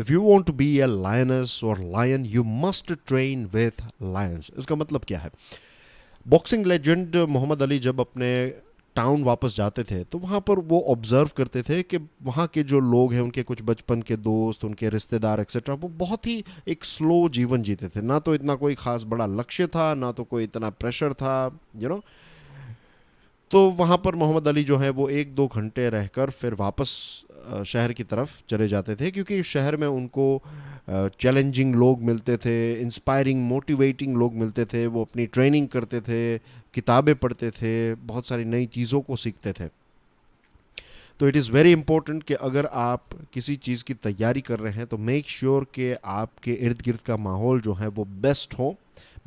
If you want to be a lioness or lion you must train with lions. इसका मतलब क्या है? Boxing legend Mohammad Ali जब अपने टाउन वापस जाते थे तो वहाँ पर वो ऑब्जर्व करते थे कि वहाँ के जो लोग हैं, उनके कुछ बचपन के दोस्त, उनके रिश्तेदार एक्सेट्रा, वो बहुत ही एक स्लो जीवन जीते थे। ना तो इतना कोई खास बड़ा लक्ष्य था, ना तो कोई इतना प्रेशर था, यू नो। तो वहाँ पर मोहम्मद अली जो है वो 1-2 घंटे रहकर फिर वापस शहर की तरफ चले जाते थे, क्योंकि शहर में उनको चैलेंजिंग लोग मिलते थे, इंस्पायरिंग मोटिवेटिंग लोग मिलते थे, वो अपनी ट्रेनिंग करते थे, किताबें पढ़ते थे, बहुत सारी नई चीज़ों को सीखते थे। तो इट इज़ वेरी इंपॉर्टेंट कि अगर आप किसी चीज़ की तैयारी कर रहे हैं तो मेक श्योर कि आपके इर्द गिर्द का माहौल जो है वो बेस्ट हो।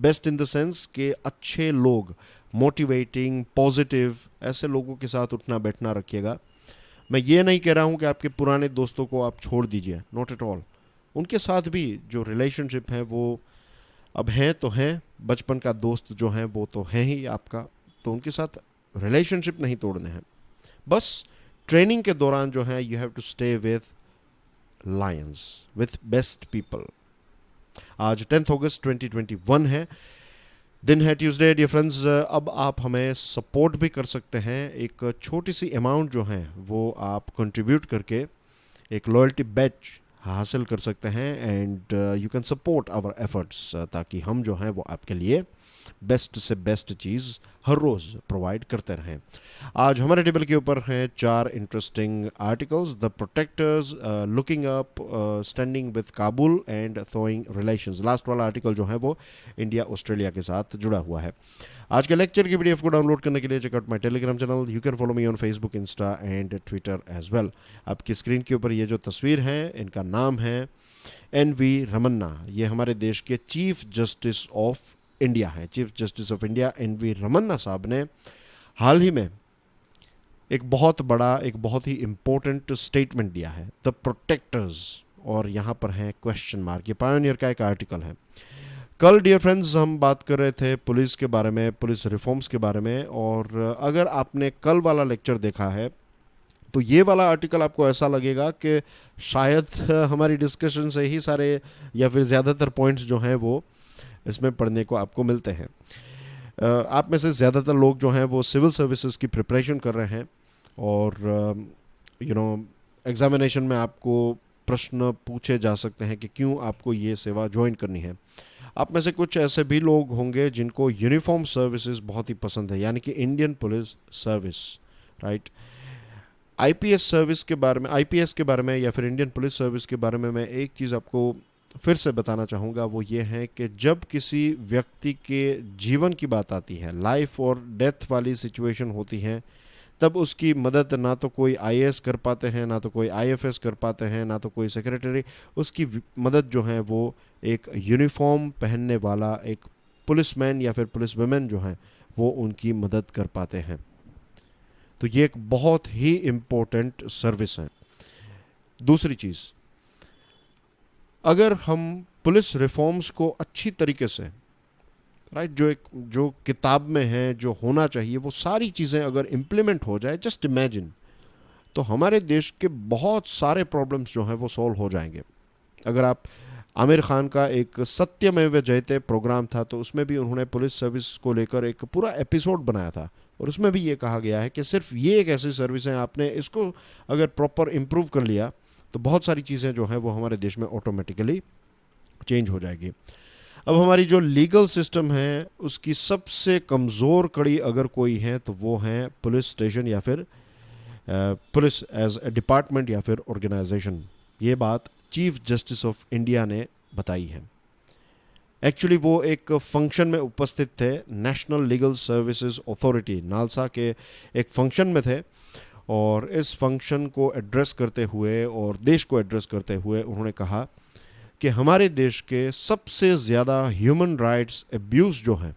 बेस्ट इन द सेंस कि अच्छे लोग, मोटिवेटिंग, पॉजिटिव, ऐसे लोगों के साथ उठना बैठना रखिएगा। मैं ये नहीं कह रहा हूँ कि आपके पुराने दोस्तों को आप छोड़ दीजिए, नॉट एट ऑल। उनके साथ भी जो रिलेशनशिप है वो अब हैं तो हैं, बचपन का दोस्त जो है वो तो है ही आपका, तो उनके साथ रिलेशनशिप नहीं तोड़ने हैं। बस ट्रेनिंग के दौरान जो है you have to stay with lions, with best people. आज 10 अगस्त 2021 है, दिन है ट्यूसडे। डियर फ्रेंड्स, अब आप हमें सपोर्ट भी कर सकते हैं। एक छोटी सी अमाउंट जो है वो आप कंट्रीब्यूट करके एक लॉयल्टी बैच हासिल कर सकते हैं, and you can support our efforts, ताकि हम जो हैं वो आपके लिए बेस्ट से बेस्ट चीज़ हर रोज़ प्रोवाइड करते रहें। आज हमारे टेबल के ऊपर हैं 4 interesting articles. The protectors looking up, standing with Kabul and throwing relations. Last वाला आर्टिकल जो है वो इंडिया ऑस्ट्रेलिया के साथ जुड़ा हुआ है। आज के लेक्चर की पीडीएफ को डाउनलोड करने के लिए check out my Telegram channel. You can follow me on Facebook, Insta and Twitter as well. आपकी स्क्रीन के ऊपर ये जो तस्वीर है, इनका नाम है NV रमन्ना। ये हमारे देश के चीफ जस्टिस ऑफ इंडिया हैं। Chief justice of India NV Ramana साहब ने हाल ही में एक बहुत बड़ा, एक बहुत ही इंपॉर्टेंट स्टेटमेंट दिया है, द प्रोटेक्टर्स, और यहाँ पर है क्वेश्चन मार्क। ये पायोनियर का एक आर्टिकल है। कल डियर फ्रेंड्स हम बात कर रहे थे पुलिस के बारे में, पुलिस रिफॉर्म्स के बारे में, और अगर आपने कल वाला लेक्चर देखा है तो ये वाला आर्टिकल आपको ऐसा लगेगा कि शायद हमारी डिस्कशन से ही सारे या फिर ज़्यादातर पॉइंट्स जो हैं वो इसमें पढ़ने को आपको मिलते हैं। आप में से ज़्यादातर लोग जो हैं वो सिविल सर्विसेज की प्रिपरेशन कर रहे हैं, और यू नो एग्जामिनेशन में आपको प्रश्न पूछे जा सकते हैं कि क्यों आपको ये सेवा ज्वाइन करनी है। आप में से कुछ ऐसे भी लोग होंगे जिनको यूनिफॉर्म सर्विसेज बहुत ही पसंद है, यानी कि Indian police service, right. IPS service के बारे में, आईपीएस के बारे में या फिर इंडियन पुलिस सर्विस के बारे में मैं एक चीज़ आपको फिर से बताना चाहूँगा, वो ये है कि जब किसी व्यक्ति के जीवन की बात आती है, लाइफ और डेथ वाली सिचुएशन होती है, तब उसकी मदद ना तो कोई आईएएस कर पाते हैं, ना तो कोई आईएफएस कर पाते हैं, ना तो कोई सेक्रेटरी। उसकी मदद जो है वो एक यूनिफॉर्म पहनने वाला एक पुलिसमैन या फिर पुलिस वुमेन जो है वो उनकी मदद कर पाते हैं। तो ये एक बहुत ही इम्पोर्टेंट सर्विस है। दूसरी चीज़, अगर हम पुलिस रिफॉर्म्स को अच्छी तरीके से, राइट, जो किताब में है, जो होना चाहिए, वो सारी चीज़ें अगर इम्प्लीमेंट हो जाए, जस्ट इमेजिन, तो हमारे देश के बहुत सारे प्रॉब्लम्स जो हैं वो सॉल्व हो जाएंगे। अगर आप आमिर खान का एक सत्यमेव जयते प्रोग्राम था, तो उसमें भी उन्होंने पुलिस सर्विस को लेकर एक पूरा एपिसोड बनाया था, और उसमें भी ये कहा गया है कि सिर्फ ये एक ऐसी सर्विस है, आपने इसको अगर प्रॉपर इम्प्रूव कर लिया तो बहुत सारी चीज़ें जो हैं वो हमारे देश में ऑटोमेटिकली चेंज हो जाएगी। अब हमारी जो लीगल सिस्टम है उसकी सबसे कमज़ोर कड़ी अगर कोई है तो वो है पुलिस स्टेशन या फिर पुलिस एज ए डिपार्टमेंट या फिर ऑर्गेनाइजेशन। ये बात चीफ जस्टिस ऑफ इंडिया ने बताई है। एक्चुअली वो एक फंक्शन में उपस्थित थे, national legal services authority NALSA के एक फंक्शन में थे, और इस फंक्शन को एड्रेस करते हुए और देश को एड्रेस करते हुए उन्होंने कहा कि हमारे देश के सबसे ज़्यादा ह्यूमन राइट्स एब्यूज़ जो हैं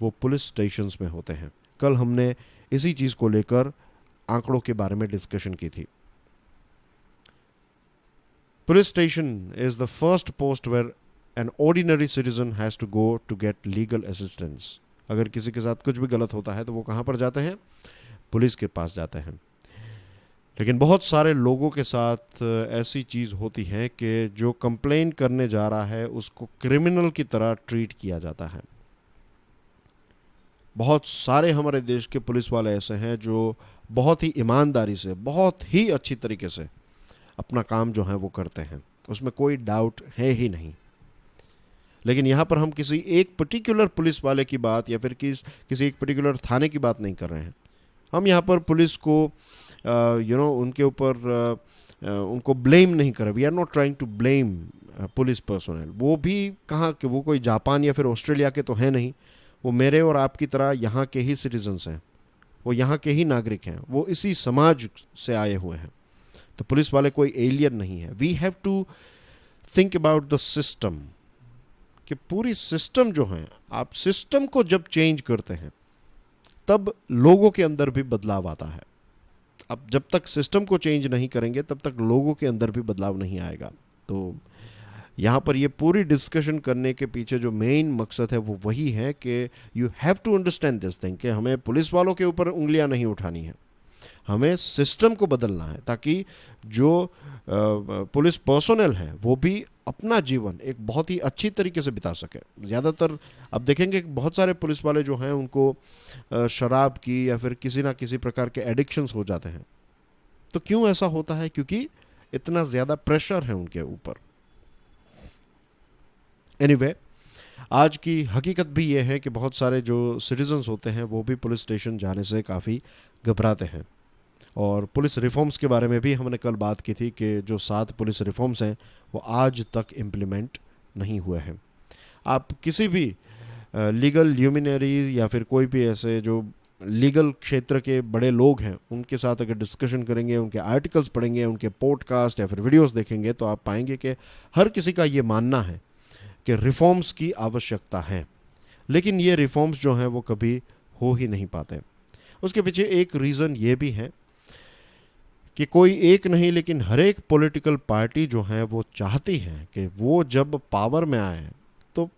वो पुलिस स्टेशंस में होते हैं। कल हमने इसी चीज़ को लेकर आंकड़ों के बारे में डिस्कशन की थी। Police station is the first post where an ordinary citizen has to go to get legal assistance. अगर किसी के साथ कुछ भी गलत होता है तो वो कहाँ पर जाते हैं? पुलिस के पास जाते हैं। लेकिन बहुत सारे लोगों के साथ ऐसी चीज़ होती है कि जो कंप्लेन करने जा रहा है उसको क्रिमिनल की तरह ट्रीट किया जाता है। बहुत सारे हमारे देश के पुलिस वाले ऐसे हैं जो बहुत ही ईमानदारी से, बहुत ही अच्छी तरीके से अपना काम जो है वो करते हैं, उसमें कोई डाउट है ही नहीं। लेकिन यहाँ पर हम किसी एक पर्टिकुलर पुलिस वाले की बात या फिर किसी एक पर्टिकुलर थाने की बात नहीं कर रहे हैं। हम यहाँ पर पुलिस को उनके ऊपर उनको ब्लेम नहीं कर रहे। We are not trying to blame police personnel. वो भी कहाँ के, वो कोई जापान या फिर ऑस्ट्रेलिया के तो हैं नहीं। वो मेरे और आपकी तरह यहाँ के ही सिटीजन्स हैं, वो यहाँ के ही नागरिक हैं, वो इसी समाज से आए हुए हैं। तो पुलिस वाले कोई एलियन नहीं है। We have to think about the system, कि पूरी सिस्टम जो है, आप सिस्टम को जब चेंज करते हैं तब लोगों के अंदर भी बदलाव आता है। अब जब तक सिस्टम को चेंज नहीं करेंगे तब तक लोगों के अंदर भी बदलाव नहीं आएगा। तो यहाँ पर ये पूरी डिस्कशन करने के पीछे जो मेन मकसद है वो वही है कि you have to understand this thing, कि हमें पुलिस वालों के ऊपर उंगलियां नहीं उठानी है, हमें सिस्टम को बदलना है, ताकि जो पुलिस पर्सोनल है वो भी अपना जीवन एक बहुत ही अच्छी तरीके से बिता सके। ज़्यादातर अब देखेंगे कि बहुत सारे पुलिस वाले जो हैं उनको शराब की या फिर किसी ना किसी प्रकार के एडिक्शंस हो जाते हैं। तो क्यों ऐसा होता है? क्योंकि इतना ज़्यादा प्रेशर है उनके ऊपर। एनीवे, आज की हकीकत भी ये है कि बहुत सारे जो सिटीजन्स होते हैं वो भी पुलिस स्टेशन जाने से काफ़ी घबराते हैं। और पुलिस रिफॉर्म्स के बारे में भी हमने कल बात की थी कि जो 7 पुलिस रिफॉर्म्स हैं वो आज तक इम्प्लीमेंट नहीं हुए हैं। आप किसी भी लीगल ल्यूमिनरी या फिर कोई भी ऐसे जो लीगल क्षेत्र के बड़े लोग हैं उनके साथ अगर डिस्कशन करेंगे, उनके आर्टिकल्स पढ़ेंगे, उनके पॉडकास्ट या फिर वीडियोस देखेंगे, तो आप पाएंगे कि हर किसी का ये मानना है कि रिफॉर्म्स की आवश्यकता है। लेकिन ये रिफॉर्म्स जो हैं वो कभी हो ही नहीं पाते। उसके पीछे एक रीज़न ये भी है कि कोई एक नहीं लेकिन हर एक पॉलिटिकल पार्टी जो है वो चाहती है कि वो जब पावर में आए तो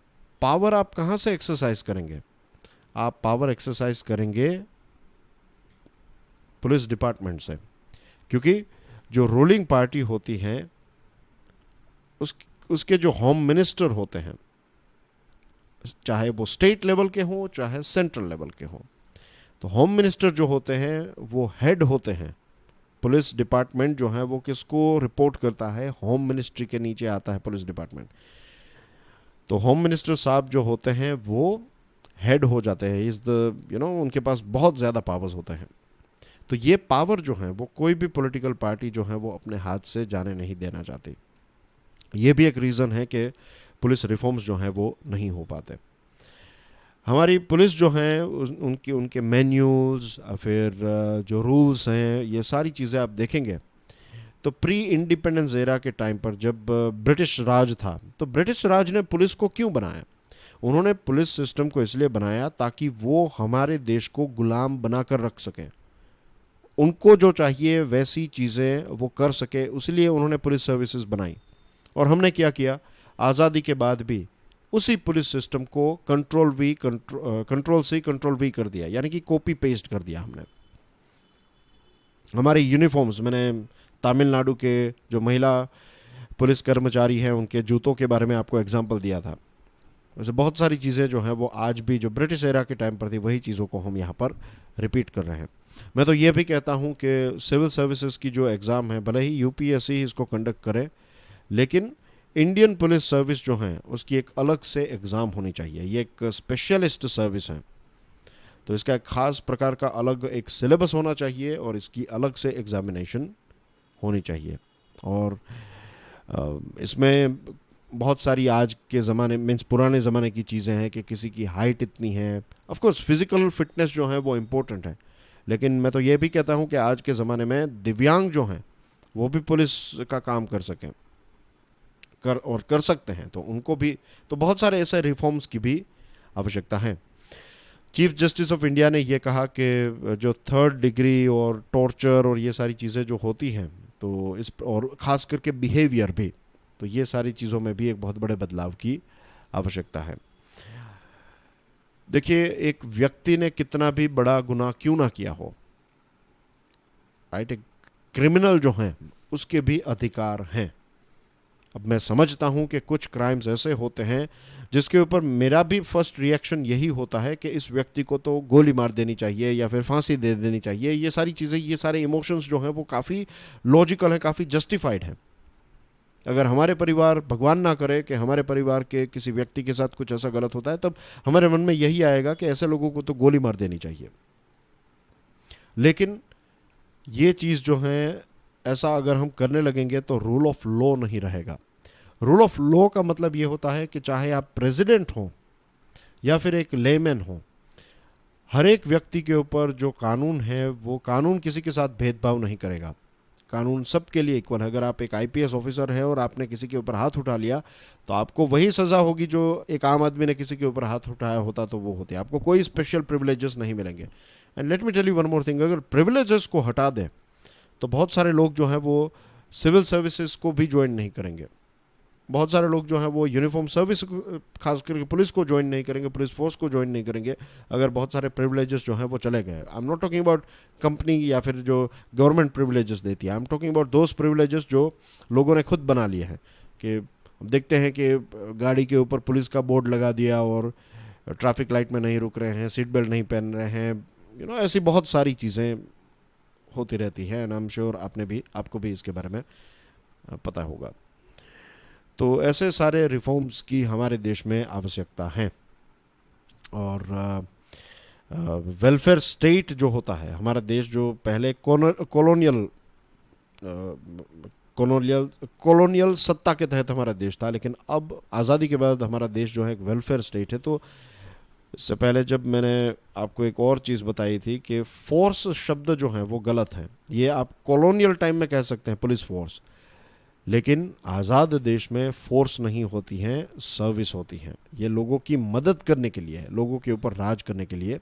पावर आप कहाँ से एक्सरसाइज करेंगे? आप पावर एक्सरसाइज करेंगे पुलिस डिपार्टमेंट से, क्योंकि जो रूलिंग पार्टी होती है उसके जो होम मिनिस्टर होते हैं, चाहे वो स्टेट लेवल के हों चाहे सेंट्रल लेवल के हों, तो होम मिनिस्टर जो होते हैं वो हेड होते हैं। पुलिस डिपार्टमेंट जो है वो किसको रिपोर्ट करता है? होम मिनिस्ट्री के नीचे आता है पुलिस डिपार्टमेंट। तो होम मिनिस्टर साहब जो होते हैं वो हेड हो जाते हैं। इज़ द उनके पास बहुत ज़्यादा पावर्स होते हैं। तो ये पावर जो है वो कोई भी पॉलिटिकल पार्टी जो है वो अपने हाथ से जाने नहीं देना चाहती। ये भी एक रीज़न है कि पुलिस रिफॉर्म्स जो हैं वो नहीं हो पाते। हमारी पुलिस जो हैं उनके मैन्यूल्स, फिर जो रूल्स हैं, ये सारी चीज़ें आप देखेंगे तो प्री इंडिपेंडेंस एरा के टाइम पर जब ब्रिटिश राज था, तो ब्रिटिश राज ने पुलिस को क्यों बनाया? उन्होंने पुलिस सिस्टम को इसलिए बनाया ताकि वो हमारे देश को गुलाम बनाकर रख सकें, उनको जो चाहिए वैसी चीज़ें वो कर सके, इसलिए उन्होंने पुलिस सर्विसेज बनाई। और हमने क्या किया? आज़ादी के बाद भी उसी पुलिस सिस्टम को कंट्रोल सी कंट्रोल वी कर दिया, यानी कि कॉपी पेस्ट कर दिया हमने। हमारे यूनिफॉर्म्स, मैंने तमिलनाडु के जो महिला पुलिस कर्मचारी हैं उनके जूतों के बारे में आपको एग्जांपल दिया था। वैसे बहुत सारी चीज़ें जो हैं वो आज भी जो ब्रिटिश एरा के टाइम पर थी वही चीज़ों को हम यहाँ पर रिपीट कर रहे हैं। मैं तो ये भी कहता हूँ कि सिविल सर्विसेज की जो एग्ज़ाम है, भले ही यूपीएससी इसको कंडक्ट करे, लेकिन इंडियन पुलिस सर्विस जो है उसकी एक अलग से एग्ज़ाम होनी चाहिए। ये एक स्पेशलिस्ट सर्विस है, तो इसका एक ख़ास प्रकार का अलग एक सिलेबस होना चाहिए और इसकी अलग से एग्ज़ामिनेशन होनी चाहिए। और इसमें बहुत सारी आज के ज़माने मीन्स पुराने ज़माने की चीज़ें हैं कि किसी की हाइट इतनी है। ऑफ कोर्स फिज़िकल फिटनेस जो है वो इम्पोर्टेंट है, लेकिन मैं तो ये भी कहता हूँ कि आज के ज़माने में दिव्यांग जो हैं वो भी पुलिस का काम कर सकें, कर सकते हैं, तो उनको भी, तो बहुत सारे ऐसे रिफॉर्म्स की भी आवश्यकता है। चीफ जस्टिस ऑफ इंडिया ने ये कहा कि जो 3rd डिग्री और टॉर्चर और ये सारी चीज़ें जो होती हैं, तो इस और ख़ास करके बिहेवियर भी, तो ये सारी चीज़ों में भी एक बहुत बड़े बदलाव की आवश्यकता है। देखिए, एक व्यक्ति ने कितना भी बड़ा गुनाह क्यों ना किया हो, राइट, एक क्रिमिनल जो हैं उसके भी अधिकार हैं। अब मैं समझता हूं कि कुछ क्राइम्स ऐसे होते हैं जिसके ऊपर मेरा भी फर्स्ट रिएक्शन यही होता है कि इस व्यक्ति को तो गोली मार देनी चाहिए या फिर फांसी दे देनी चाहिए। ये सारी चीज़ें, ये सारे इमोशंस जो हैं वो काफ़ी लॉजिकल हैं, काफ़ी जस्टिफाइड हैं। अगर हमारे परिवार, भगवान ना करे कि हमारे परिवार के किसी व्यक्ति के साथ कुछ ऐसा गलत होता है, तब हमारे मन में यही आएगा कि ऐसे लोगों को तो गोली मार देनी चाहिए। लेकिन ये चीज़ जो है, ऐसा अगर हम करने लगेंगे तो रूल ऑफ लॉ नहीं रहेगा। रूल ऑफ लॉ का मतलब ये होता है कि चाहे आप प्रेसिडेंट हों या फिर एक लेमैन हो, हर एक व्यक्ति के ऊपर जो कानून है वो कानून किसी के साथ भेदभाव नहीं करेगा। कानून सबके लिए इक्वल है। अगर आप एक आईपीएस ऑफिसर हैं और आपने किसी के ऊपर हाथ उठा लिया तो आपको वही सज़ा होगी जो एक आम आदमी ने किसी के ऊपर हाथ उठाया होता तो वो होती। आपको कोई स्पेशल प्रिविलेजेस नहीं मिलेंगे। And let me tell you one more thing, अगर प्रिविलेजेस को हटा दें तो बहुत सारे लोग जो हैं वो सिविल सर्विसेज को भी ज्वाइन नहीं करेंगे। बहुत सारे लोग जो हैं वो यूनिफॉर्म सर्विस, खास करके पुलिस को ज्वाइन नहीं करेंगे, पुलिस फोर्स को ज्वाइन नहीं करेंगे अगर बहुत सारे प्रिविलेजेस जो हैं वो चले गए। I am not talking about company या फिर जो गवर्नमेंट प्रिविलेजेस देती है, I am talking about those privileges जो लोगों ने खुद बना लिए हैं। कि देखते हैं कि गाड़ी के ऊपर पुलिस का बोर्ड लगा दिया और ट्रैफिक लाइट में नहीं रुक रहे हैं, सीट बेल्ट नहीं पहन रहे हैं, ऐसी बहुत सारी चीज़ें होती रहती हैं। एंड आई एम श्योर आपको भी इसके बारे में पता होगा। तो ऐसे सारे रिफॉर्म्स की हमारे देश में आवश्यकता है। और वेलफेयर स्टेट जो होता है, हमारा देश जो पहले कॉलोनियल सत्ता के तहत हमारा देश था, लेकिन अब आज़ादी के बाद हमारा देश जो है एक वेलफेयर स्टेट है। तो इससे पहले जब मैंने आपको एक और चीज़ बताई थी कि फोर्स शब्द जो है वो गलत है। ये आप कॉलोनियल टाइम में कह सकते हैं पुलिस फोर्स, लेकिन आज़ाद देश में फोर्स नहीं होती हैं, सर्विस होती हैं। ये लोगों की मदद करने के लिए है, लोगों के ऊपर राज करने के लिए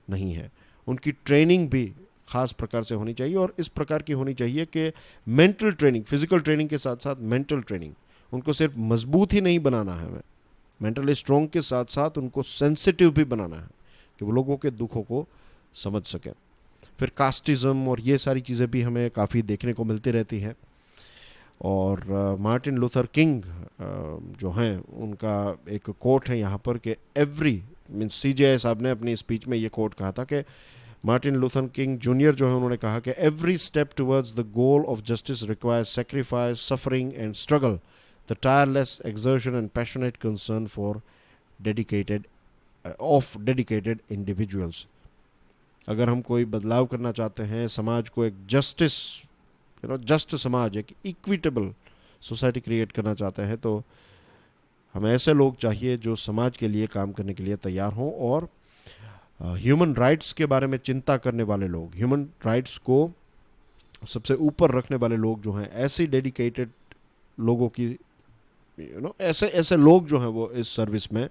नहीं है। उनकी ट्रेनिंग भी ख़ास प्रकार से होनी चाहिए और इस प्रकार की होनी चाहिए कि मेंटल ट्रेनिंग, फिजिकल ट्रेनिंग के साथ साथ मेंटल ट्रेनिंग। उनको सिर्फ मजबूत ही नहीं बनाना है हमें, मेंटली स्ट्रॉन्ग के साथ साथ उनको सेंसिटिव भी बनाना है कि वो लोगों के दुखों को समझ सकें। फिर कास्टिज़म और ये सारी चीज़ें भी हमें काफ़ी देखने को मिलती रहती हैं। और मार्टिन लूथर किंग जो हैं, उनका एक कोट है यहाँ पर कि एवरी मीन्स सीजेआई साहब ने अपनी स्पीच में ये कोट कहा था कि मार्टिन लूथर किंग जूनियर जो है उन्होंने कहा कि every step towards the goal of justice requires sacrifice, suffering and struggle, the tireless exertion and passionate concern for dedicated individuals. अगर हम कोई बदलाव करना चाहते हैं, समाज को एक जस्ट समाज, एक इक्विटेबल सोसाइटी क्रिएट करना चाहते हैं, तो हमें ऐसे लोग चाहिए जो समाज के लिए काम करने के लिए तैयार हों और ह्यूमन राइट्स के बारे में चिंता करने वाले लोग, ह्यूमन राइट्स को सबसे ऊपर रखने वाले लोग जो हैं, ऐसी डेडिकेटेड लोगों की ऐसे लोग जो हैं वो इस सर्विस में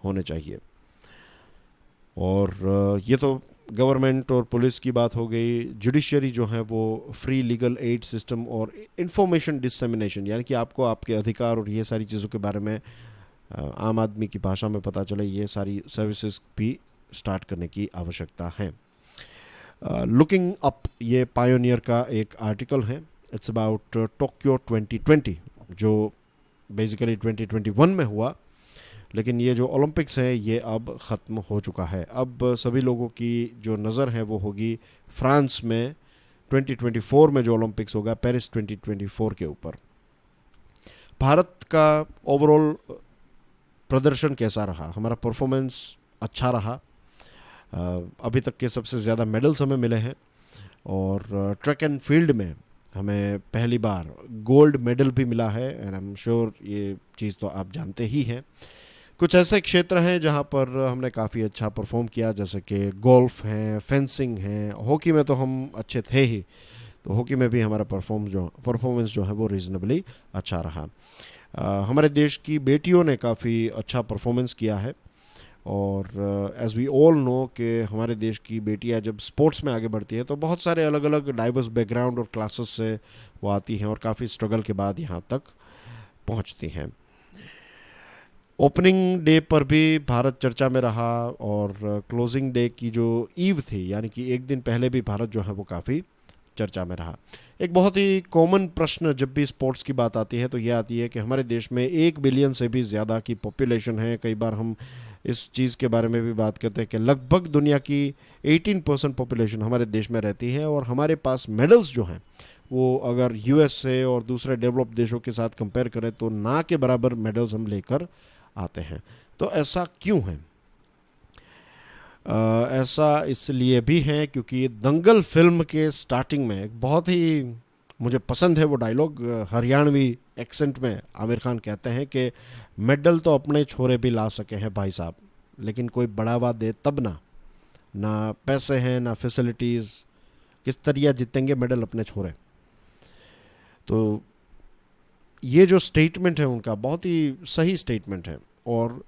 होने चाहिए। और ये तो गवर्नमेंट और पुलिस की बात हो गई। जुडिशरी जो है वो फ्री लीगल एड सिस्टम और इंफॉर्मेशन डिसमिनेशन, यानी कि आपको आपके अधिकार और ये सारी चीज़ों के बारे में आम आदमी की भाषा में पता चले, ये सारी सर्विसेज भी स्टार्ट करने की आवश्यकता है। लुकिंग अप, ये पायोनियर का एक आर्टिकल है। इट्स अबाउट टोक्यो 2020 जो बेसिकली 2021 में हुआ, लेकिन ये जो ओलंपिक्स है ये अब ख़त्म हो चुका है। अब सभी लोगों की जो नज़र है वो होगी फ्रांस में 2024 में जो ओलंपिक्स होगा, पेरिस 2024 के ऊपर। भारत का ओवरऑल प्रदर्शन कैसा रहा? हमारा परफॉर्मेंस अच्छा रहा। अभी तक के सबसे ज़्यादा मेडल्स हमें मिले हैं और ट्रैक एंड फील्ड में हमें पहली बार गोल्ड मेडल भी मिला है। एंड आई एम श्योर ये चीज़ तो आप जानते ही हैं। कुछ ऐसे क्षेत्र हैं जहां पर हमने काफ़ी अच्छा परफॉर्म किया, जैसे कि गोल्फ है, फेंसिंग है, हॉकी में तो हम अच्छे थे ही, तो हॉकी में भी हमारा परफॉर्मेंस जो है वो रीजनेबली अच्छा रहा। हमारे देश की बेटियों ने काफ़ी अच्छा परफॉर्मेंस किया है और एज़ वी ऑल नो कि हमारे देश की बेटियां जब स्पोर्ट्स में आगे बढ़ती है तो बहुत सारे अलग अलग डाइवर्स बैकग्राउंड और क्लासेस से वो आती हैं और काफ़ी स्ट्रगल के बाद यहाँ तक पहुँचती हैं। ओपनिंग डे पर भी भारत चर्चा में रहा और क्लोजिंग डे की जो ईव थी, यानी कि एक दिन पहले भी भारत जो है वो काफ़ी चर्चा में रहा। एक बहुत ही कॉमन प्रश्न जब भी स्पोर्ट्स की बात आती है तो ये आती है कि हमारे देश में 1 बिलियन से भी ज़्यादा की पॉपुलेशन है। कई बार हम इस चीज़ के बारे में भी बात करते हैं कि लगभग दुनिया की 18% पॉपुलेशन हमारे देश में रहती है, और हमारे पास मेडल्स जो हैं वो अगर यूएसए और दूसरे डेवलप देशों के साथ कंपेयर करें तो ना के बराबर मेडल्स हम लेकर आते हैं। तो ऐसा क्यों है? ऐसा इसलिए भी है क्योंकि दंगल फिल्म के स्टार्टिंग में एक बहुत ही मुझे पसंद है वो डायलॉग, हरियाणवी एक्सेंट में आमिर खान कहते हैं कि मेडल तो अपने छोरे भी ला सके हैं भाई साहब, लेकिन कोई बढ़ावा दे तब ना, ना पैसे हैं ना फैसिलिटीज़, किस तरह जीतेंगे मेडल अपने छोरे। तो ये जो स्टेटमेंट है उनका बहुत ही सही स्टेटमेंट है। और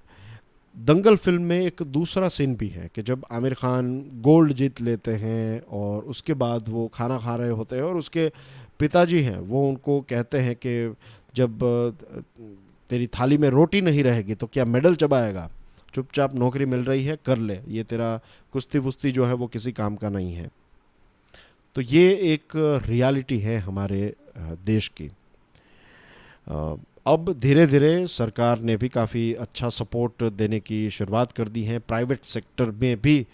दंगल फिल्म में एक दूसरा सीन भी है कि जब आमिर खान गोल्ड जीत लेते हैं और उसके बाद वो खाना खा रहे होते हैं और उसके पिताजी हैं वो उनको कहते हैं कि जब तेरी थाली में रोटी नहीं रहेगी तो क्या मेडल चबाएगा, चुपचाप नौकरी मिल रही है कर ले, ये तेरा कुश्ती वुस्ती जो है वो किसी काम का नहीं है। तो ये एक रियलिटी है हमारे देश की। अब धीरे धीरे सरकार ने भी काफ़ी अच्छा सपोर्ट देने की शुरुआत कर दी है। प्राइवेट सेक्टर में भी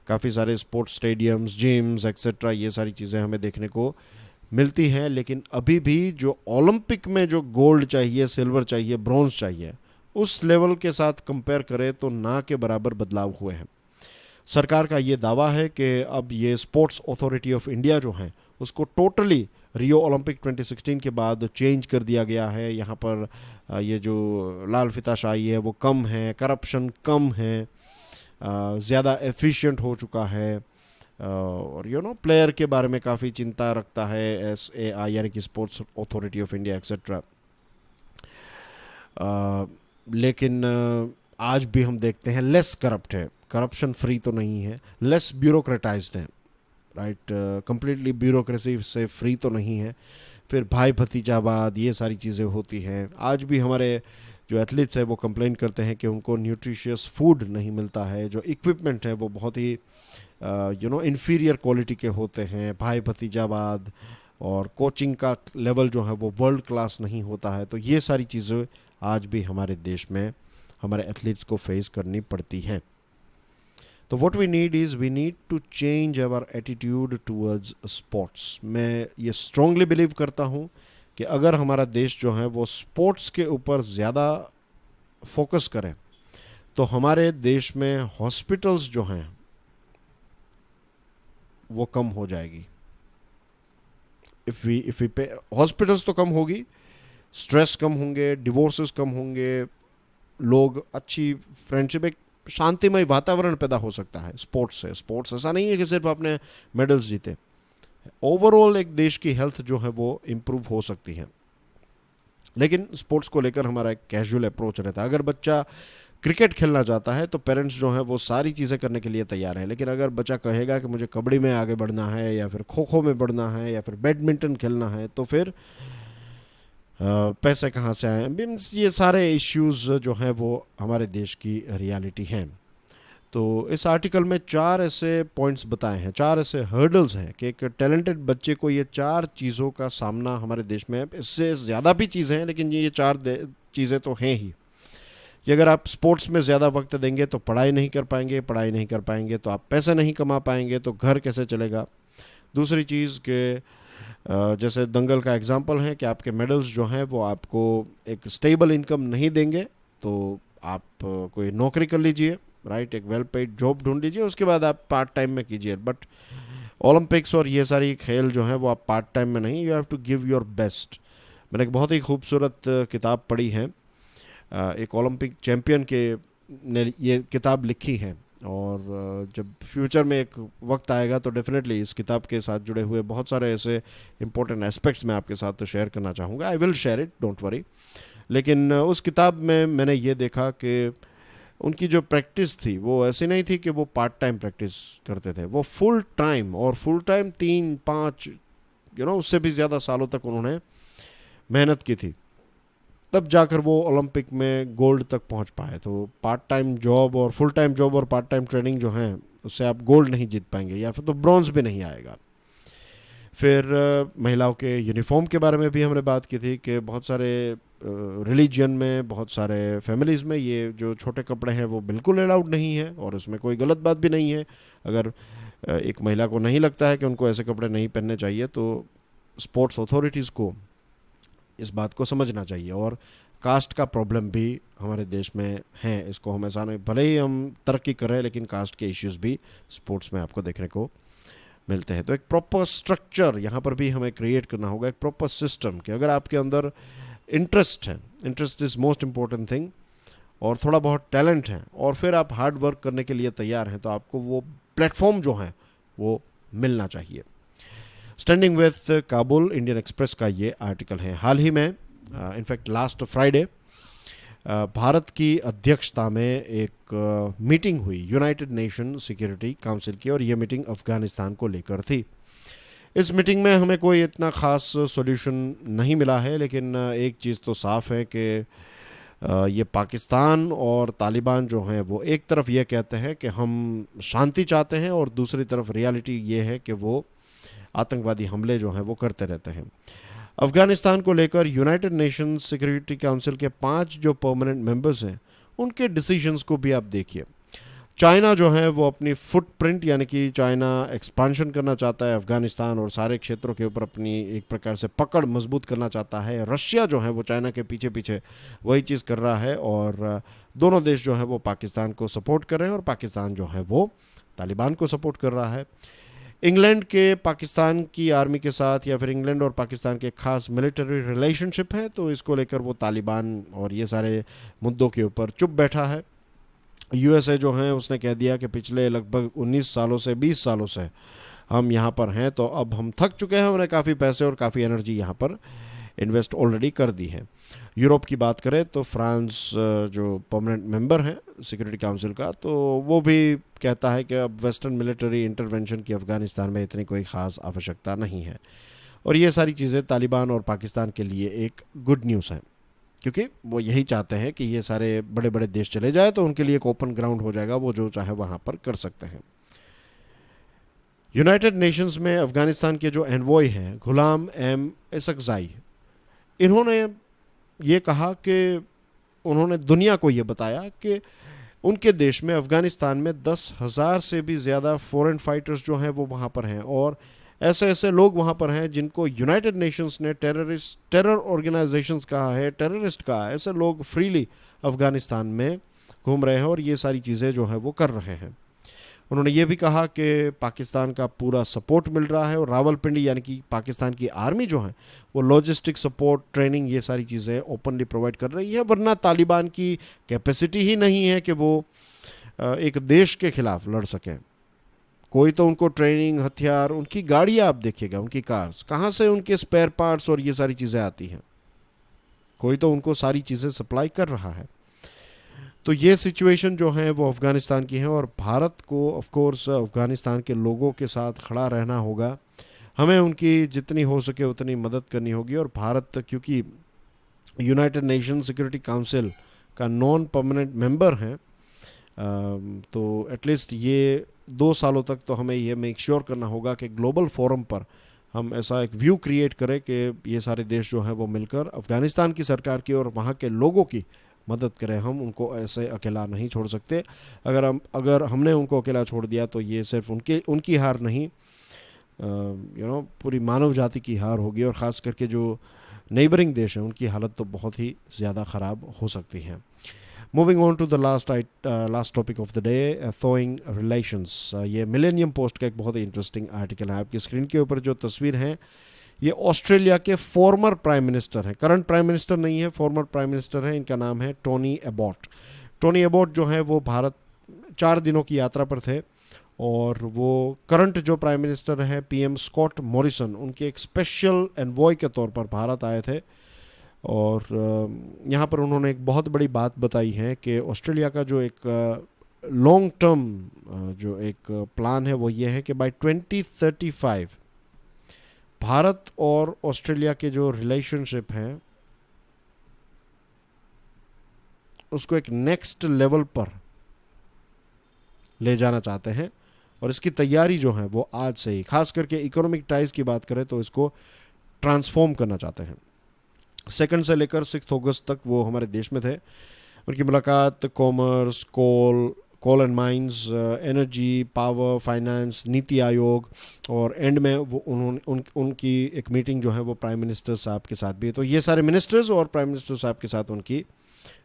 काफ़ी सारे स्पोर्ट्स स्टेडियम्स, जिम्स एक्सेट्रा ये सारी चीज़ें हमें देखने को मिलती हैं। लेकिन अभी भी जो ओलंपिक में जो गोल्ड चाहिए, सिल्वर चाहिए, ब्रॉन्ज चाहिए, उस लेवल के साथ कंपेयर करें तो ना के बराबर बदलाव हुए हैं। सरकार का ये दावा है कि अब ये स्पोर्ट्स अथॉरिटी ऑफ इंडिया जो है उसको टोटली रियो ओलंपिक 2016 के बाद चेंज कर दिया गया है। यहाँ पर ये जो लाल फीताशाही है वो कम है, करप्शन कम है, ज़्यादा एफिशिएंट हो चुका है, और प्लेयर के बारे में काफ़ी चिंता रखता है SAI यानी कि sports authority of India etcetera. लेकिन आज भी हम देखते हैं लेस करप्ट है, करप्शन फ्री तो नहीं है, लेस ब्यूरोक्रेटाइज्ड है, राइट, कंप्लीटली ब्यूरोक्रेसी से फ्री तो नहीं है। फिर भाई भतीजावाद ये सारी चीज़ें होती हैं। आज भी हमारे जो एथलीट्स हैं वो कंप्लेन करते हैं कि उनको न्यूट्रिशियस फूड नहीं मिलता है, जो इक्विपमेंट है वो बहुत ही इन्फीरियर क्वालिटी के होते हैं, भाई भतीजावाद, और कोचिंग का लेवल जो है वो वर्ल्ड क्लास नहीं होता है। तो ये सारी चीज़ें आज भी हमारे देश में हमारे एथलीट्स को फेस करनी पड़ती हैं। तो what we need is we need to change our attitude towards sports. मैं ये स्ट्रांगली बिलीव करता हूँ कि अगर हमारा देश जो है वो स्पोर्ट्स के ऊपर ज़्यादा फोकस करे तो हमारे देश में हॉस्पिटल्स जो हैं वो कम हो जाएगी। इफ़ वी पे हॉस्पिटल्स तो कम होगी, स्ट्रेस कम होंगे, डिवोर्सेस कम होंगे, लोग अच्छी फ्रेंडशिप, एक शांतिमय वातावरण पैदा हो सकता है स्पोर्ट्स से। स्पोर्ट्स ऐसा नहीं है कि सिर्फ आपने मेडल्स जीते, ओवरऑल एक देश की हेल्थ जो है वो इम्प्रूव हो सकती है। लेकिन स्पोर्ट्स को लेकर हमारा एक कैजुअल अप्रोच रहता है। अगर बच्चा क्रिकेट खेलना चाहता है तो पेरेंट्स जो हैं वो सारी चीज़ें करने के लिए तैयार हैं। लेकिन अगर बच्चा कहेगा कि मुझे कबड्डी में आगे बढ़ना है या फिर खो खो में बढ़ना है या फिर बैडमिंटन खेलना है तो फिर पैसे कहाँ से आए, मीन्स ये सारे इश्यूज़ जो हैं वो हमारे देश की रियलिटी हैं। तो इस आर्टिकल में 4 ऐसे पॉइंट्स बताए हैं, 4 ऐसे हर्डल्स हैं कि एक टैलेंटेड बच्चे को ये 4 चीज़ों का सामना हमारे देश में, इससे ज़्यादा भी चीज़ें हैं लेकिन ये 4 चीज़ें तो हैं ही कि अगर आप स्पोर्ट्स में ज़्यादा वक्त देंगे तो पढ़ाई नहीं कर पाएंगे, पढ़ाई नहीं कर पाएंगे तो आप पैसे नहीं कमा पाएंगे, तो घर कैसे चलेगा। दूसरी चीज़ के जैसे दंगल का एग्जांपल है कि आपके मेडल्स जो हैं वो आपको एक स्टेबल इनकम नहीं देंगे, तो आप कोई नौकरी कर लीजिए, राइट, एक वेल पेड जॉब ढूंढ लीजिए, उसके बाद आप पार्ट टाइम में कीजिए। बट ओलंपिक्स और ये सारी खेल जो हैं वो आप पार्ट टाइम में नहीं, you have to give your best. मैंने एक बहुत ही खूबसूरत किताब पढ़ी है, एक ओलंपिक चैम्पियन के ने ये किताब लिखी है, और जब फ्यूचर में एक वक्त आएगा तो डेफिनेटली इस किताब के साथ जुड़े हुए बहुत सारे ऐसे इंपॉर्टेंट एस्पेक्ट्स मैं आपके साथ तो शेयर करना चाहूँगा। I will share it, don't worry. लेकिन उस किताब में मैंने ये देखा कि उनकी जो प्रैक्टिस थी वो ऐसी नहीं थी कि वो पार्ट टाइम प्रैक्टिस करते थे, वो फुल टाइम, और फुल टाइम 3-5 उससे भी ज़्यादा सालों तक उन्होंने मेहनत की थी, तब जाकर वो ओलंपिक में गोल्ड तक पहुंच पाए। तो पार्ट टाइम जॉब और फुल टाइम जॉब और पार्ट टाइम ट्रेनिंग जो है उससे आप गोल्ड नहीं जीत पाएंगे या फिर तो ब्रॉन्ज भी नहीं आएगा। फिर महिलाओं के यूनिफॉर्म के बारे में भी हमने बात की थी कि बहुत सारे रिलीजन में, बहुत सारे फैमिलीज़ में ये जो छोटे कपड़े हैं वो बिल्कुल अलाउड नहीं है, और उसमें कोई गलत बात भी नहीं है। अगर एक महिला को नहीं लगता है कि उनको ऐसे कपड़े नहीं पहनने चाहिए, तो स्पोर्ट्स अथॉरिटीज़ को इस बात को समझना चाहिए। और कास्ट का प्रॉब्लम भी हमारे देश में है, इसको हम ऐसा नहीं, भले ही हम तरक्की कर रहे हैं लेकिन कास्ट के इश्यूज भी स्पोर्ट्स में आपको देखने को मिलते हैं। तो एक प्रॉपर स्ट्रक्चर यहाँ पर भी हमें क्रिएट करना होगा, एक प्रॉपर सिस्टम कि अगर आपके अंदर इंटरेस्ट है, interest is most important thing, और थोड़ा बहुत टैलेंट है, और फिर आप हार्ड वर्क करने के लिए तैयार हैं, तो आपको वो प्लेटफॉर्म जो है वो मिलना चाहिए। Standing with Kabul, Indian express का ये आर्टिकल है। हाल ही में इनफैक्ट लास्ट फ्राइडे भारत की अध्यक्षता में एक मीटिंग हुई यूनाइटेड नेशन सिक्योरिटी काउंसिल की, और ये मीटिंग अफ़गानिस्तान को लेकर थी। इस मीटिंग में हमें कोई इतना ख़ास सॉल्यूशन नहीं मिला है, लेकिन एक चीज़ तो साफ़ है कि ये पाकिस्तान और तालिबान जो हैं वो एक तरफ ये कहते हैं कि हम शांति चाहते हैं, और दूसरी तरफ रियलिटी ये है कि वो आतंकवादी हमले जो हैं वो करते रहते हैं। अफ़गानिस्तान को लेकर यूनाइटेड नेशंस सिक्योरिटी काउंसिल के 5 जो परमानेंट मेंबर्स हैं उनके डिसीजंस को भी आप देखिए। चाइना जो है वो अपनी फुटप्रिंट, यानी कि चाइना एक्सपांशन करना चाहता है अफ़गानिस्तान और सारे क्षेत्रों के ऊपर अपनी एक प्रकार से पकड़ मजबूत करना चाहता है। रशिया जो है वो चाइना के पीछे पीछे वही चीज़ कर रहा है, और दोनों देश जो है वो पाकिस्तान को सपोर्ट कर रहे हैं, और पाकिस्तान जो है वो तालिबान को सपोर्ट कर रहा है। इंग्लैंड के पाकिस्तान की आर्मी के साथ, या फिर इंग्लैंड और पाकिस्तान के खास मिलिट्री रिलेशनशिप है, तो इसको लेकर वो तालिबान और ये सारे मुद्दों के ऊपर चुप बैठा है। यूएसए जो है उसने कह दिया कि पिछले लगभग 19 सालों से 20 सालों से हम यहाँ पर हैं, तो अब हम थक चुके हैं, उन्हें काफ़ी पैसे और काफ़ी एनर्जी यहाँ पर इन्वेस्ट ऑलरेडी कर दी है। यूरोप की बात करें तो फ्रांस जो परमानेंट मेंबर है सिक्योरिटी काउंसिल का, तो वो भी कहता है कि अब वेस्टर्न मिलिट्री इंटरवेंशन की अफ़गानिस्तान में इतनी कोई ख़ास आवश्यकता नहीं है। और ये सारी चीज़ें तालिबान और पाकिस्तान के लिए एक गुड न्यूज़ है, क्योंकि वो यही चाहते हैं कि ये सारे बड़े बड़े देश चले जाए, तो उनके लिए एक ओपन ग्राउंड हो जाएगा, वो जो चाहे वहाँ पर कर सकते हैं। यूनाइटेड नेशंस में अफ़गानिस्तान के जो एनवॉय हैं गुलाम एम इसकज़ाई, इन्होंने ये कहा कि उन्होंने दुनिया को ये बताया कि उनके देश में अफ़गानिस्तान में 10,000 से भी ज़्यादा फॉरेन फाइटर्स जो हैं वो वहाँ पर हैं, और ऐसे ऐसे लोग वहाँ पर हैं जिनको यूनाइटेड नेशंस ने टेरर ऑर्गेनाइजेशंस कहा है, टेररिस्ट कहा है। ऐसे लोग फ्रीली अफ़गानिस्तान में घूम रहे हैं और ये सारी चीज़ें जो हैं वो कर रहे हैं। उन्होंने ये भी कहा कि पाकिस्तान का पूरा सपोर्ट मिल रहा है, और रावलपिंडी यानी कि पाकिस्तान की आर्मी जो है वो लॉजिस्टिक सपोर्ट, ट्रेनिंग, ये सारी चीज़ें ओपनली प्रोवाइड कर रही है, वरना तालिबान की कैपेसिटी ही नहीं है कि वो एक देश के खिलाफ लड़ सकें। कोई तो उनको ट्रेनिंग, हथियार, उनकी गाड़ियाँ आप देखिएगा, उनकी कार्स, कहाँ से उनके स्पेयर पार्ट्स और ये सारी चीज़ें आती हैं, कोई तो उनको सारी चीज़ें सप्लाई कर रहा है। तो ये सिचुएशन जो है वो अफ़गानिस्तान की है, और भारत को ऑफ कोर्स अफ़गानिस्तान के लोगों के साथ खड़ा रहना होगा। हमें उनकी जितनी हो सके उतनी मदद करनी होगी, और भारत क्योंकि यूनाइटेड नेशन सिक्योरिटी काउंसिल का नॉन परमानेंट मेंबर है, तो एटलीस्ट ये 2 सालों तक तो हमें ये मेक श्योर करना होगा कि ग्लोबल फोरम पर हम ऐसा एक व्यू क्रिएट करें कि ये सारे देश जो हैं वो मिलकर अफ़गानिस्तान की सरकार की और वहाँ के लोगों की मदद करें। हम उनको ऐसे अकेला नहीं छोड़ सकते। अगर हमने उनको अकेला छोड़ दिया तो ये सिर्फ उनकी हार नहीं, पूरी मानव जाति की हार होगी, और ख़ास करके जो नेबरिंग देश हैं उनकी हालत तो बहुत ही ज़्यादा ख़राब हो सकती है। Moving on to the last topic of the day, thawing relations. ये मिलेनियम पोस्ट का एक बहुत ही इंटरेस्टिंग आर्टिकल है। आपकी स्क्रीन के ऊपर जो तस्वीर है ये ऑस्ट्रेलिया के फॉर्मर प्राइम मिनिस्टर हैं, करंट प्राइम मिनिस्टर नहीं है, फॉर्मर प्राइम मिनिस्टर है। इनका नाम है टोनी एबॉट। टोनी एबॉट जो है वो भारत 4 दिनों की यात्रा पर थे, और वो करंट जो प्राइम मिनिस्टर है पीएम स्कॉट मॉरिसन, उनके एक स्पेशल एनवॉय के तौर पर भारत आए थे। और यहाँ पर उन्होंने एक बहुत बड़ी बात बताई है कि ऑस्ट्रेलिया का जो एक लॉन्ग टर्म जो एक प्लान है वो ये है कि बाय 2035 भारत और ऑस्ट्रेलिया के जो रिलेशनशिप है उसको एक नेक्स्ट लेवल पर ले जाना चाहते हैं, और इसकी तैयारी जो है वो आज से ही, खास करके इकोनॉमिक टाइज की बात करें तो इसको ट्रांसफॉर्म करना चाहते हैं। 2 से लेकर 6 अगस्त तक वो हमारे देश में थे। उनकी मुलाकात commerce, coal and mines, energy, power, finance, NITI Aayog, और एंड में वो उनकी एक मीटिंग जो है वो प्राइम मिनिस्टर साहब के साथ भी है। तो ये सारे मिनिस्टर्स और प्राइम मिनिस्टर साहब के साथ उनकी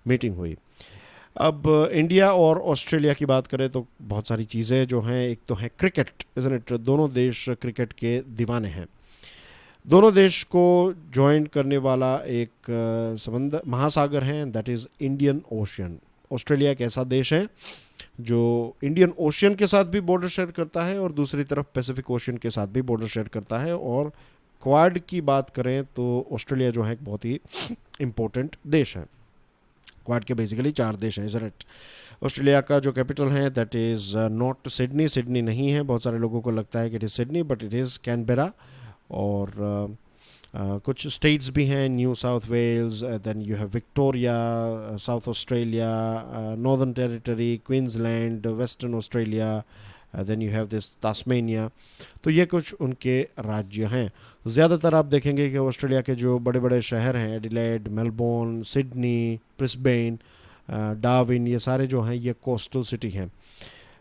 मीटिंग हुई। अब इंडिया और ऑस्ट्रेलिया की बात करें तो बहुत सारी चीज़ें जो हैं, एक तो है क्रिकेट, इज़न्ट इट, दोनों देश क्रिकेट के दीवाने हैं। दोनों देश को ज्वाइन करने वाला एक समंदर महासागर है, that is Indian ocean. Australia एक ऐसा देश है जो इंडियन ओशियन के साथ भी बॉर्डर शेयर करता है और दूसरी तरफ पैसिफिक ओशियन के साथ भी बॉर्डर शेयर करता है। और क्वाड की बात करें तो ऑस्ट्रेलिया जो है एक बहुत ही इम्पोर्टेंट देश है। क्वाड के बेसिकली 4 देश हैं, इज़न्ट। ऑस्ट्रेलिया का जो कैपिटल है that is not Sydney, Sydney नहीं है, बहुत सारे लोगों को लगता है कि it is Sydney, but it is Canberra. और कुछ स्टेट्स भी हैं, New South Wales, then you have Victoria, South Australia, Northern Territory, Queensland, Western Australia, then you have this Tasmania. तो ये कुछ उनके राज्य हैं। ज़्यादातर आप देखेंगे कि ऑस्ट्रेलिया के जो बड़े बड़े शहर हैं, Adelaide, Melbourne, Sydney, Brisbane, Darwin, ये सारे जो हैं ये कोस्टल सिटी हैं।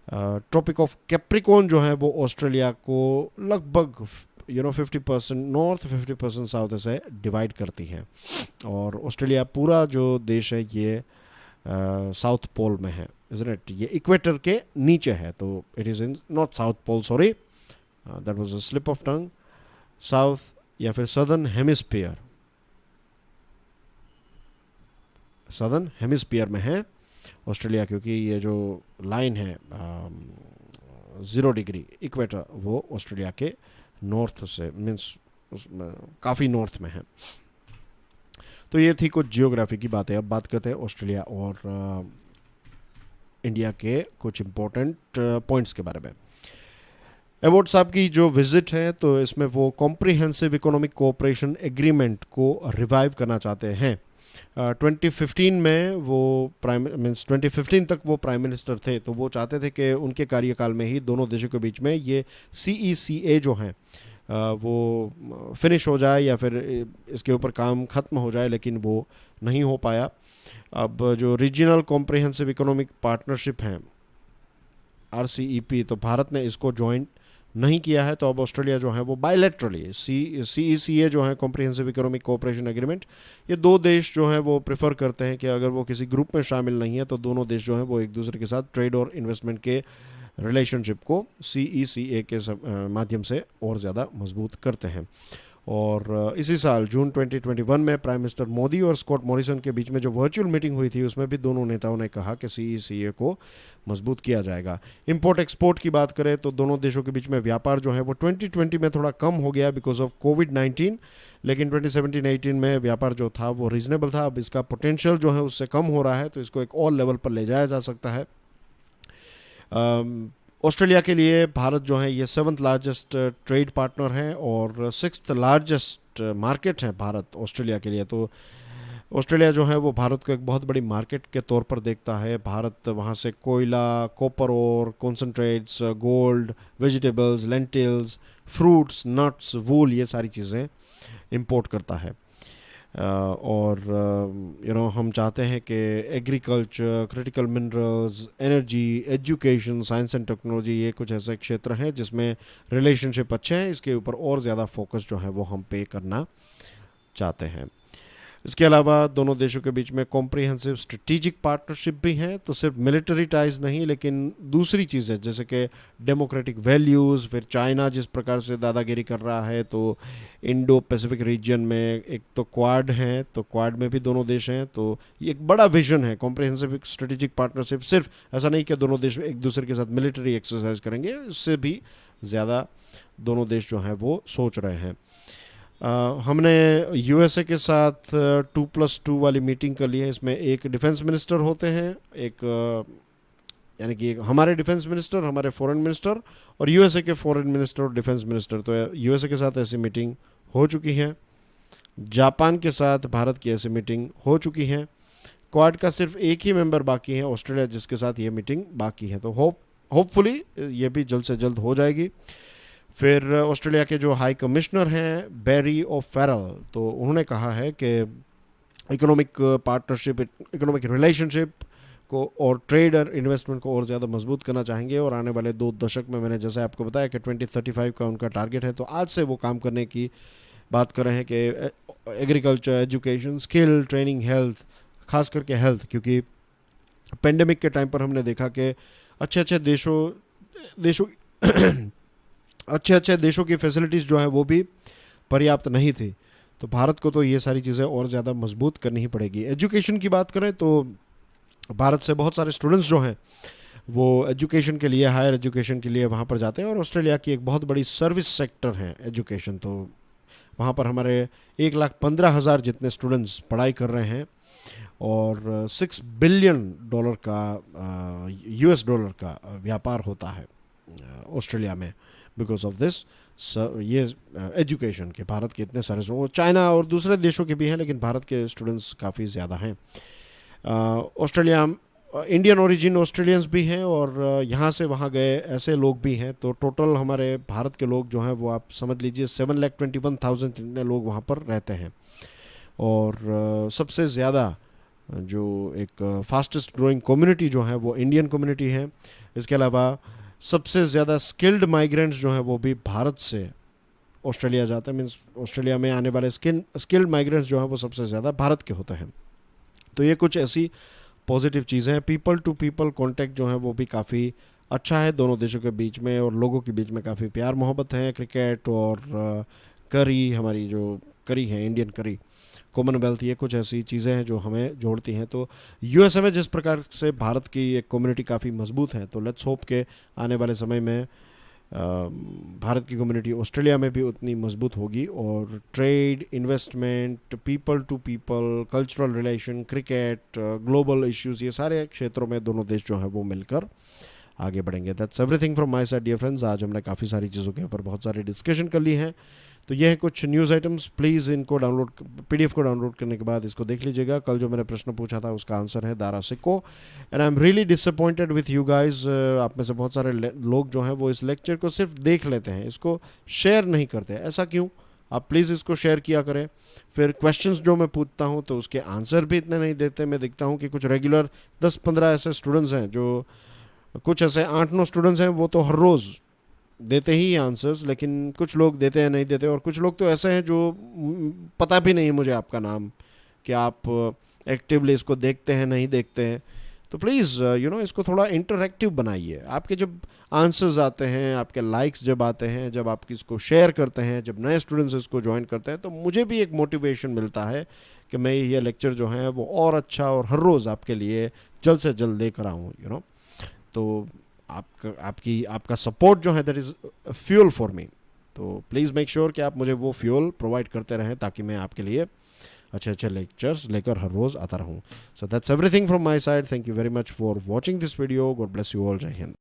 ट्रॉपिक ऑफ कैप्रिकॉर्न जो है वो ऑस्ट्रेलिया को लगभग 50% नॉर्थ, 50% साउथ से डिवाइड करती हैं। और ऑस्ट्रेलिया पूरा जो देश है ये साउथ पोल में है, इज़न्ट इट। ये इक्वेटर के नीचे है, तो it is in not South Pole, sorry, that was a slip of tongue. South या फिर सदर्न हेमिस्फीयर, सदर्न हेमिस्फीयर में है ऑस्ट्रेलिया, क्योंकि ये जो लाइन है 0 डिग्री इक्वेटर, वो ऑस्ट्रेलिया के नॉर्थ से मीन्स काफ़ी नॉर्थ में है। तो ये थी कुछ जियोग्राफी की बातें। अब बात करते हैं ऑस्ट्रेलिया और इंडिया के कुछ इम्पोर्टेंट पॉइंट्स के बारे में। एबॉट साहब की जो विजिट है तो इसमें वो कॉम्प्रिहेंसिव इकोनॉमिक कोऑपरेशन एग्रीमेंट को रिवाइव करना चाहते हैं। 2015 में वो 2015 तक वो प्राइम मिनिस्टर थे, तो वो चाहते थे कि उनके कार्यकाल में ही दोनों देशों के बीच में ये CECA जो है वो फिनिश हो जाए या फिर इसके ऊपर काम ख़त्म हो जाए, लेकिन वो नहीं हो पाया। अब जो रीजनल कॉम्प्रिहेंसिव इकोनॉमिक पार्टनरशिप है RCEP, तो भारत ने इसको ज्वाइन नहीं किया है। तो अब ऑस्ट्रेलिया जो है वो बायलैटरली CECA जो है कॉम्प्रिहेंसिव इकोनॉमिक कोऑपरेशन एग्रीमेंट, ये 2 देश जो हैं वो प्रेफर करते हैं कि अगर वो किसी ग्रुप में शामिल नहीं है तो दोनों देश जो हैं वो एक दूसरे के साथ ट्रेड और इन्वेस्टमेंट के रिलेशनशिप को CECA के माध्यम से और ज़्यादा मजबूत करते हैं। और इसी साल जून 2021 में प्राइम मिनिस्टर मोदी और स्कॉट मॉरिसन के बीच में जो वर्चुअल मीटिंग हुई थी उसमें भी दोनों नेताओं ने कहा कि CECA को मजबूत किया जाएगा। इंपोर्ट एक्सपोर्ट की बात करें तो दोनों देशों के बीच में व्यापार जो है वो 2020 में थोड़ा कम हो गया बिकॉज ऑफ कोविड-19, लेकिन 2017-18 में व्यापार जो था वो रीजनेबल था। अब इसका पोटेंशियल जो है उससे कम हो रहा है, तो इसको एक और लेवल पर ले जाया जा सकता है। ऑस्ट्रेलिया के लिए भारत जो है ये 7th लार्जेस्ट ट्रेड पार्टनर है और 6th लार्जेस्ट मार्केट है भारत ऑस्ट्रेलिया के लिए। तो ऑस्ट्रेलिया जो है वो भारत को एक बहुत बड़ी मार्केट के तौर पर देखता है। भारत वहाँ से कोयला, कॉपर और concentrates, gold, vegetables, lentils, fruits, nuts, wool, ये सारी चीज़ें इंपोर्ट करता है। और हम चाहते हैं कि agriculture, critical minerals, energy, education, science and technology, ये कुछ ऐसे क्षेत्र हैं जिसमें रिलेशनशिप अच्छे हैं। इसके ऊपर और ज़्यादा फोकस जो है वो हम पे करना चाहते हैं। इसके अलावा दोनों देशों के बीच में कॉम्प्रिहेंसिव स्ट्रेटेजिक पार्टनरशिप भी है, तो सिर्फ मिलिट्री टाइज नहीं लेकिन दूसरी चीज़ें जैसे कि डेमोक्रेटिक वैल्यूज़, फिर चाइना जिस प्रकार से दादागिरी कर रहा है, तो इंडो पैसिफिक रीजन में एक तो क्वाड है, तो क्वाड में भी दोनों देश हैं। तो ये एक बड़ा विजन है कॉम्प्रिहेंसिव स्ट्रेटेजिक पार्टनरशिप। सिर्फ ऐसा नहीं कि दोनों देश एक दूसरे के साथ मिलिट्री एक्सरसाइज करेंगे, इससे भी ज़्यादा दोनों देश जो हैं वो सोच रहे हैं। हमने USA के साथ 2+2 वाली मीटिंग कर ली है। इसमें एक डिफेंस मिनिस्टर होते हैं, एक यानी कि हमारे डिफेंस मिनिस्टर, हमारे फॉरेन मिनिस्टर, और USA के फॉरेन मिनिस्टर और डिफेंस मिनिस्टर। तो USA के साथ ऐसी मीटिंग हो चुकी है। जापान के साथ भारत की ऐसी मीटिंग हो चुकी है। क्वाड का सिर्फ एक ही मेंबर बाकी है, ऑस्ट्रेलिया, जिसके साथ ये मीटिंग बाकी है। तो होप होपफुली ये भी जल्द से जल्द हो जाएगी। फिर ऑस्ट्रेलिया के जो हाई कमिश्नर हैं बैरी ओफेरल, तो उन्होंने कहा है कि इकोनॉमिक पार्टनरशिप, इकोनॉमिक रिलेशनशिप को और ट्रेड और इन्वेस्टमेंट को और ज़्यादा मजबूत करना चाहेंगे, और आने वाले 2 दशक में, मैंने जैसे आपको बताया कि 2035 का उनका टारगेट है, तो आज से वो काम करने की बात कर रहे हैं कि agriculture, education, skill training, health, खास करके हेल्थ, क्योंकि पेंडेमिक के टाइम पर हमने देखा कि अच्छे अच्छे देशों अच्छे अच्छे देशों की फैसिलिटीज़ जो हैं वो भी पर्याप्त नहीं थी। तो भारत को तो ये सारी चीज़ें और ज़्यादा मजबूत करनी ही पड़ेगी। एजुकेशन की बात करें तो भारत से बहुत सारे स्टूडेंट्स जो हैं वो एजुकेशन के लिए, हायर एजुकेशन के लिए वहाँ पर जाते हैं, और ऑस्ट्रेलिया की एक बहुत बड़ी सर्विस सेक्टर है एजुकेशन। तो वहाँ पर हमारे 1,15,000 जितने स्टूडेंट्स पढ़ाई कर रहे हैं, और $6 बिलियन का US डॉलर का व्यापार होता है ऑस्ट्रेलिया में बिकॉज ऑफ दिस। ये एजुकेशन के भारत के इतने सारे, वो चाइना और दूसरे देशों के भी हैं, लेकिन भारत के स्टूडेंट्स काफ़ी ज़्यादा हैं। ऑस्ट्रेलिया, इंडियन ओरिजिन ऑस्ट्रेलियंस भी हैं, और यहाँ से वहाँ गए ऐसे लोग भी हैं। तो टोटल हमारे भारत के लोग जो हैं वो आप समझ लीजिए 7,21,000 इतने लोग वहाँ पर रहते हैं। और सबसे ज़्यादा जो एक फास्टेस्ट ग्रोइंग कम्युनिटी जो है वो इंडियन कम्युनिटी है। इसके अलावा सबसे ज़्यादा स्किल्ड माइग्रेंट्स जो हैं वो भी भारत से ऑस्ट्रेलिया जाते हैं। मीन्स ऑस्ट्रेलिया में आने वाले स्किल्ड माइग्रेंट्स जो हैं वो सबसे ज़्यादा भारत के होते हैं। तो ये कुछ ऐसी पॉजिटिव चीज़ें हैं। पीपल टू पीपल कांटेक्ट जो है वो भी काफ़ी अच्छा है दोनों देशों के बीच में, और लोगों के बीच में काफ़ी प्यार मोहब्बत है। क्रिकेट और करी, हमारी जो करी है, इंडियन करी, कॉमनवेल्थ, ये कुछ ऐसी चीज़ें हैं जो हमें जोड़ती हैं। तो यूएसए में जिस प्रकार से भारत की एक कम्युनिटी काफ़ी मजबूत है, तो लेट्स होप के आने वाले समय में भारत की कम्युनिटी ऑस्ट्रेलिया में भी उतनी मजबूत होगी, और trade, investment, people to people, cultural relation, cricket, global issues, ये सारे क्षेत्रों में दोनों देश जो हैं वो मिलकर आगे बढ़ेंगे। That's everything from my side dear friends. आज हमने काफ़ी सारी चीज़ों के ऊपर बहुत सारी डिस्कशन कर ली हैं। तो ये है कुछ न्यूज़ आइटम्स। प्लीज़ इनको डाउनलोड, PDF को डाउनलोड करने के बाद इसको देख लीजिएगा। कल जो मैंने प्रश्न पूछा था उसका आंसर है Dara Shikoh. And I am really disappointed with you guys. आप में से बहुत सारे लोग जो हैं वो इस लेक्चर को सिर्फ देख लेते हैं, इसको शेयर नहीं करते। ऐसा क्यों? आप प्लीज़ इसको शेयर किया करें। फिर क्वेश्चंस जो मैं पूछता हूँ तो उसके आंसर भी इतने नहीं देते। मैं देखता हूँ कि कुछ रेगुलर 10-15 ऐसे स्टूडेंट्स हैं, जो कुछ ऐसे 8-9 स्टूडेंट्स हैं वो तो हर रोज़ देते ही आंसर्स, लेकिन कुछ लोग देते हैं, नहीं देते। और कुछ लोग तो ऐसे हैं जो पता भी नहीं है मुझे आपका नाम, कि आप एक्टिवली इसको देखते हैं नहीं देखते हैं। तो प्लीज़ इसको थोड़ा इंटरैक्टिव बनाइए। आपके जब आंसर्स आते हैं, आपके लाइक्स जब आते हैं, जब आप इसको शेयर करते हैं, जब नए स्टूडेंट्स इसको ज्वाइन करते हैं, तो मुझे भी एक मोटिवेशन मिलता है कि मैं ये लेक्चर जो है वो और अच्छा और हर रोज़ आपके लिए जल्द से जल्द लेकर आऊँ। तो आपका सपोर्ट जो है that is fuel for me. तो प्लीज़ मेक श्योर कि आप मुझे वो फ्यूल प्रोवाइड करते रहें, ताकि मैं आपके लिए अच्छे अच्छे लेक्चर्स लेकर हर रोज़ आता रहूं। So that's everything from my side. Thank you very much for watching this video. God bless you all. जय हिंद।